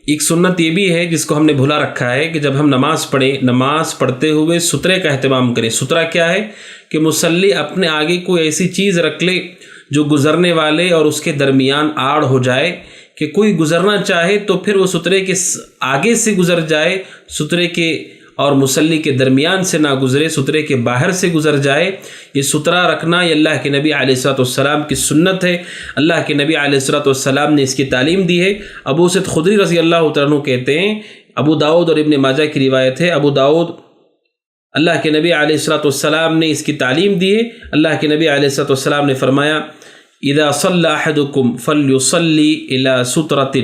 ایک سنت یہ بھی ہے جس کو ہم نے بھلا رکھا ہے کہ جب ہم نماز پڑھیں، نماز پڑھتے ہوئے سترے کا اہتمام کریں۔ سترہ کیا ہے کہ مصلی اپنے آگے کوئی ایسی چیز رکھ لے جو گزرنے والے اور اس کے درمیان آڑ ہو جائے، کہ کوئی گزرنا چاہے تو پھر وہ سترے کے آگے سے گزر جائے، سترے کے اور مصلی کے درمیان سے نہ گزرے، سترے کے باہر سے گزر جائے۔ یہ سترہ رکھنا یہ اللہ کے نبی علیہ الصلوۃ والسلام کی سنت ہے، اللہ کے نبی علیہ الصلوۃ والسلام نے اس کی تعلیم دی ہے۔ ابو سعید خدری رضی اللہ تعالیٰ عنہ کہتے ہیں، ابو داؤد اور ابن ماجہ کی روایت ہے، ابو داؤد، اللہ کے نبی علیہ الصلوۃ والسلام نے اس کی تعلیم دی ہے۔ اللہ کے نبی علیہ الصلوۃ والسلام نے فرمایا، اذا صلی احدکم فلیصلی الی سترۃ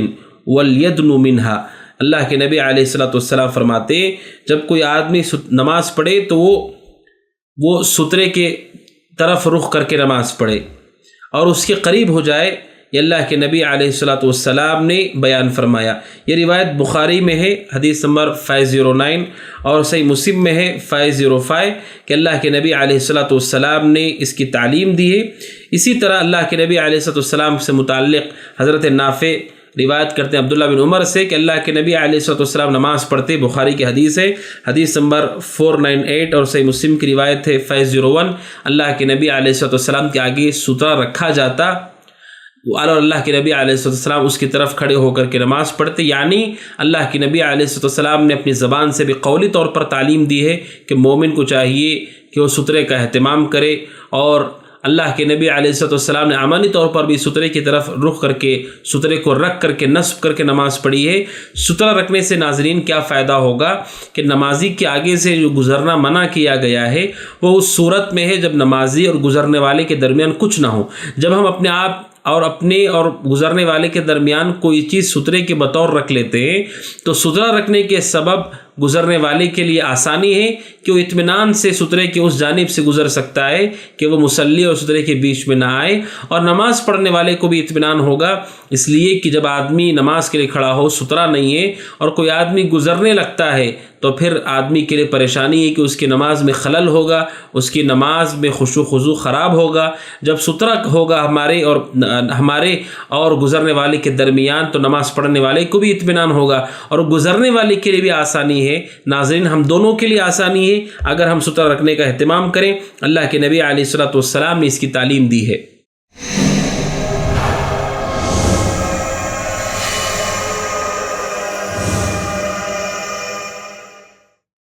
ولیدن منہا۔ اللہ کے نبی علیہ الصلوۃ والسلام فرماتے ہیں جب کوئی آدمی نماز پڑھے تو وہ سترے کے طرف رخ کر کے نماز پڑھے اور اس کے قریب ہو جائے۔ یہ اللہ کے نبی علیہ الصلوۃ والسلام نے بیان فرمایا۔ یہ روایت بخاری میں ہے، حدیث نمبر 509، اور صحیح مسلم میں ہے 505، کہ اللہ کے نبی علیہ الصلوۃ والسلام نے اس کی تعلیم دی ہے۔ اسی طرح اللہ کے نبی علیہ الصلوۃ والسلام سے متعلق حضرت نافع روایت کرتے ہیں عبداللہ بن عمر سے کہ اللہ کے نبی علیہ الصلوۃ والسلام نماز پڑھتے، بخاری کی حدیث ہے، حدیث نمبر 498، اور صحیح مسلم کی روایت ہے 501، اللہ کے نبی علیہ الصلوۃ والسلام کے آگے سترہ رکھا جاتا اور اللہ کے نبی علیہ الصلوۃ والسلام اس کی طرف کھڑے ہو کر کے نماز پڑھتے۔ یعنی اللہ کے نبی علیہ الصلوۃ والسلام نے اپنی زبان سے بھی قولی طور پر تعلیم دی ہے کہ مومن کو چاہیے کہ وہ سترے کا اہتمام کرے، اور اللہ کے نبی علیہ الصلوۃ والسلام نے عملی طور پر بھی سترے کی طرف رخ کر کے سترے کو رکھ کر کے نصب کر کے نماز پڑھی ہے۔ سترہ رکھنے سے ناظرین کیا فائدہ ہوگا کہ نمازی کے آگے سے جو گزرنا منع کیا گیا ہے وہ اس صورت میں ہے جب نمازی اور گزرنے والے کے درمیان کچھ نہ ہو۔ جب ہم اپنے آپ اور اپنے اور گزرنے والے کے درمیان کوئی چیز سترے کے بطور رکھ لیتے ہیں تو سترہ رکھنے کے سبب گزرنے والے کے لیے آسانی ہے کہ وہ اطمینان سے سترے کے اس جانب سے گزر سکتا ہے کہ وہ مصلی اور سترے کے بیچ میں نہ آئے، اور نماز پڑھنے والے کو بھی اطمینان ہوگا، اس لیے کہ جب آدمی نماز کے لیے کھڑا ہو، سترہ نہیں ہے اور کوئی آدمی گزرنے لگتا ہے تو پھر آدمی کے لیے پریشانی ہے کہ اس کی نماز میں خلل ہوگا، اس کی نماز میں خشوع خضوع خراب ہوگا۔ جب سترہ ہوگا ہمارے اور گزرنے والے کے درمیان تو نماز پڑھنے والے کو بھی اطمینان ہوگا اور گزرنے والے کے لیے بھی آسانی ہے۔ ناظرین، ہم دونوں کے لیے آسانی ہے اگر ہم سترہ رکھنے کا اہتمام کریں۔ اللہ کے نبی علیہ الصلوۃ والسلام نے اس کی تعلیم دی ہے۔